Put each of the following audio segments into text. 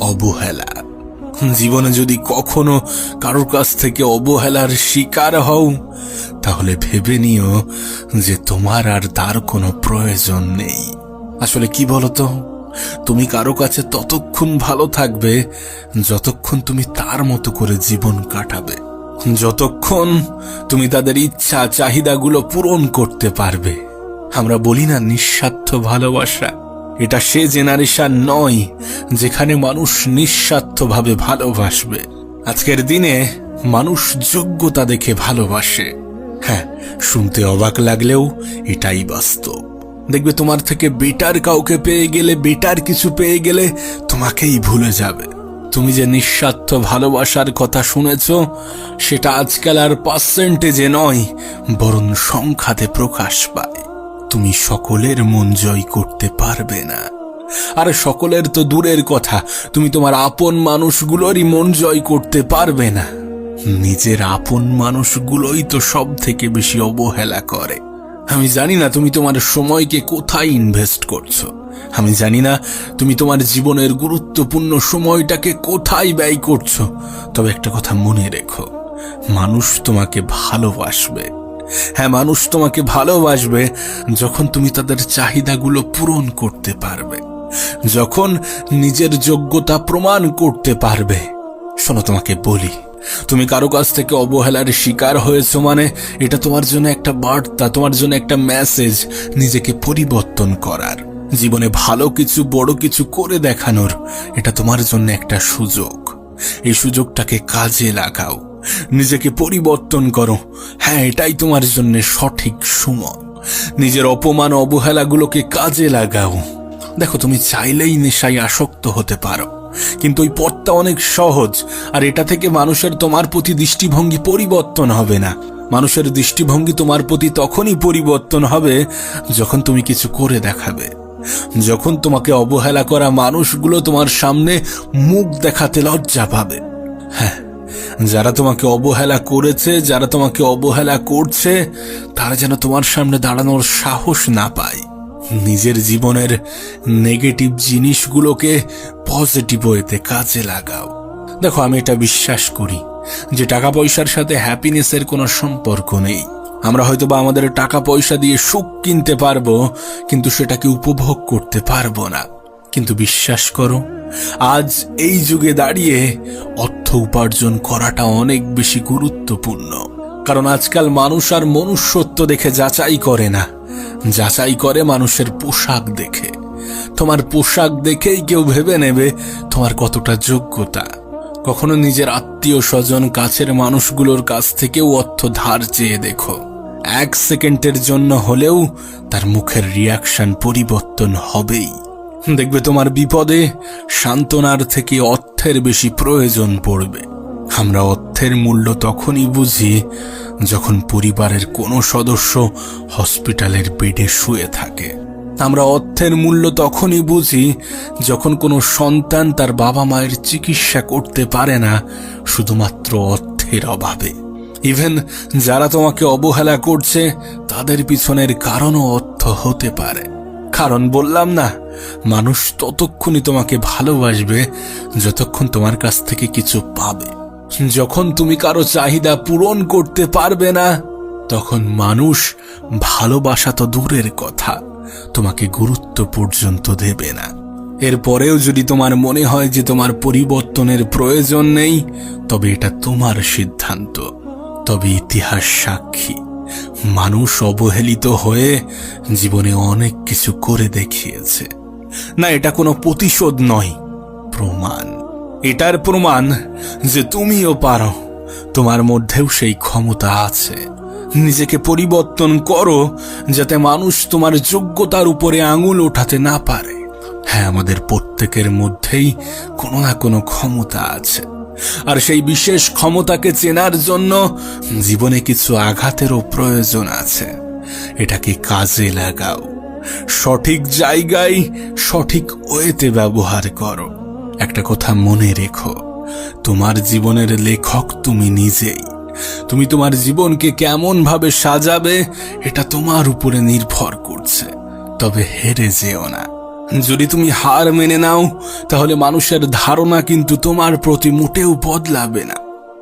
অবহেলা। জীবনে যদি কখনো কারোর কাছ থেকে অবহেলার শিকার হও, তাহলে ভেবে নিও যে তোমার আর তার কোনো প্রয়োজন নেই। আসলে কি বলতো, তুমি কারো কাছে ততক্ষণ ভালো থাকবে যতক্ষণ তুমি তার মতো করে জীবন কাটাবে, যতক্ষণ তুমি তাদের ইচ্ছা চাহিদাগুলো পূরণ করতে পারবে। আমরা বলি না নিঃস্বার্থ ভালোবাসা, এটা সে জেনারেশন নয় যেখানে মানুষ নিঃস্বার্থভাবে ভালোবাসবে। আজকের দিনে মানুষ যোগ্যতা দেখে ভালোবাসে। হ্যাঁ, শুনতে অবাক লাগলেও এটাই বাস্তব। দেখবে তোমার থেকে বেটার কাউকে পেয়ে গেলে, বেটার কিছু পেয়ে গেলে তোমাকেই ভুলে যাবে। তুমি যে নিঃস্বার্থ ভালোবাসার কথা শুনেছ, সেটা আজকাল আর পার্সেন্টেজে নয়, বরং সংখ্যাতে প্রকাশ পায়। তুমি সকলের মন জয় করতে পারবে না, আর সকলের তো দূরের কথা, তুমি তোমার আপন মানুষগুলোরই মন জয় করতে পারবে না। নিজের আপন মানুষগুলোই তো সব থেকে বেশি অবহেলা করে। আমি জানি না তুমি তোমার সময়কে কোথায় ইনভেস্ট করছো, আমি জানি না তুমি তোমার জীবনের গুরুত্বপূর্ণ সময়টাকে কোথায় ব্যয় করছো, তবে একটা কথা মনে রেখো, মানুষ তোমাকে ভালোবাসবে। হ্যাঁ, মানুষ তোমাকে ভালোবাসবে যখন তুমি তাদের চাহিদাগুলো পূরণ করতে পারবে, যখন নিজের যোগ্যতা প্রমাণ করতে পারবে। শোনো, তোমাকে বলি, তুমি কারো কাছ থেকে অবহেলার শিকার হয়েছো মানে এটা তোমার জন্য একটা বার্তা, তোমার জন্য একটা মেসেজ নিজেকে পরিবর্তন করার, জীবনে ভালো কিছু, বড় কিছু করে দেখানোর। এটা তোমার জন্য একটা সুযোগ। এই সুযোগটাকে কাজে লাগাও, নিজেকে পরিবর্তন করো। হ্যাঁ, এটাই তোমার জন্য সঠিক সময়। নিজের অপমান অবহেলাগুলোকে কাজে লাগাও। দেখো, তুমি চাইলেই নেশায় আসক্ত হতে পারো, কিন্তু ওই পথটা অনেক সহজ, আর এটা থেকে মানুষের তোমার প্রতি দৃষ্টিভঙ্গি পরিবর্তন হবে না। মানুষের দৃষ্টিভঙ্গি তোমার প্রতি তখনই পরিবর্তন হবে যখন তুমি কিছু করে দেখাবে, যখন তোমাকে অবহেলা করা মানুষগুলো তোমার সামনে মুখ দেখাতে লজ্জা পাবে। হ্যাঁ, যারা তোমাকে অবহেলা করেছে, যারা তোমাকে অবহেলা করছে, তারা যেন তোমার সামনে দাঁড়ানোর সাহস না পায়। নিজের জীবনের নেগেটিভ জিনিসগুলোকে পজিটিভ ওয়েতে কাজে লাগাও। দেখো, আমি এটা বিশ্বাস করি যে টাকা পয়সার সাথে হ্যাপিনেসের কোনো সম্পর্ক নেই। আমরা হয়তো বা আমাদের টাকা পয়সা দিয়ে সুখ কিনতে পারবো, কিন্তু সেটাকে উপভোগ করতে পারবো না। কিন্তু বিশ্বাস করো, আজ এই যুগে দাঁড়িয়ে অর্থ উপার্জন করাটা অনেক বেশি গুরুত্বপূর্ণ। কারণ আজকাল মানুষ আর মনুষ্যত্ব দেখে যাচাই করে না, যাচাই করে মানুষের পোশাক দেখে। তোমার পোশাক দেখেই কেউ ভেবে নেবে তোমার কতটা যোগ্যতা। কখনো নিজের আত্মীয় স্বজন, কাছের মানুষগুলোর কাছ থেকেও অর্থ ধার চেয়ে দেখো, 1 সেকেন্ডের জন্য হলেও তার মুখের রিয়াকশন পরিবর্তন হবেই। দেখবে তোমার বিপদে সান্ত্বনার থেকে অর্থের বেশি প্রয়োজন পড়বে। আমরা অর্থের মূল্য তখনই বুঝি যখন পরিবারের কোনো সদস্য হসপিটালের বেডে শুয়ে থাকে। আমরা অর্থের মূল্য তখনই বুঝি যখন কোনো সন্তান তার বাবা মায়ের চিকিৎসা করতে পারে না শুধুমাত্র অর্থের অভাবে। ইভেন যারা তোমাকে অবহেলা করছে, তাদের পিছনের কারণও অর্থ হতে পারে। কারণ বললাম না, মানুষ ততক্ষণই তোমাকে ভালোবাসবে যতক্ষণ তোমার কাছ থেকে কিছু পাবে। যখন তুমি কারো চাহিদা পূরণ করতে পারবে না, তখন মানুষ ভালোবাসা তো দূরের কথা, তোমাকে গুরুত্ব পর্যন্ত দেবে না। এরপরেও যদি তোমার মনে হয় যে তোমার পরিবর্তনের প্রয়োজন নেই, তবে এটা তোমার সিদ্ধান্ত। তবে ইতিহাস সাক্ষী, মানুষ অবহেলিত হয়ে জীবনে অনেক কিছু করে দেখিয়েছে। না, এটা কোনো প্রতিশোধ নয়, প্রমাণ। এটার প্রমাণ যে তুমিও পারো, তোমার মধ্যেও সেই ক্ষমতা আছে। নিজেকে পরিবর্তন করো যাতে মানুষ তোমার যোগ্যতার উপরে আঙুল ওঠাতে না পারে। হ্যাঁ, আমাদের প্রত্যেকের মধ্যেই কোনো না কোনো ক্ষমতা আছে, আর সেই বিশেষ ক্ষমতাকে চেনার জন্য জীবনে কিছু আঘাতেরও প্রয়োজন আছে। এটাকে কাজে লাগাও, সঠিক জায়গায় সঠিক ওয়েতে ব্যবহার করো। একটা কথা মনে রেখো, তোমার জীবনের লেখক তুমি নিজেই। তুমি তোমার জীবনকে কেমন ভাবে সাজাবে এটা তোমার উপরে নির্ভর করছে। তবে হেরে যেও না, যদি তুমি হার মেনে নাও তাহলে মানুষের ধারণা কিন্তু তোমার প্রতি মোটেও বদলাবে না।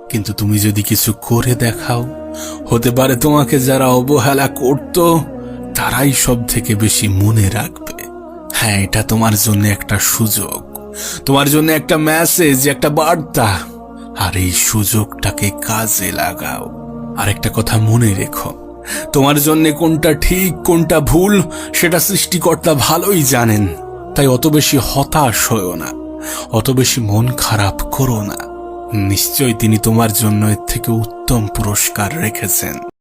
কিন্তু তুমি যদি কিছু করে দেখাও, হতে পারে তোমাকে যারা অবহেলা করত তারাই সব থেকে বেশি মনে রাখবে। হ্যাঁ, এটা তোমার জন্য একটা সুযোগ, তোমার জন্য একটা মেসেজ, একটা বার্তা। আর এই সুযোগটাকে কাজে লাগাও। আর একটা কথা মনে রেখো, তোমার জন্য কোনটা ঠিক কোনটা ভুল সেটা সৃষ্টিকর্তা ভালোই জানেন। তাই অত বেশি হতাশ হয়ো না, অত বেশি মন খারাপ করো না। নিশ্চয়ই তিনি তোমার জন্য এর থেকে উত্তম পুরস্কার রেখেছেন।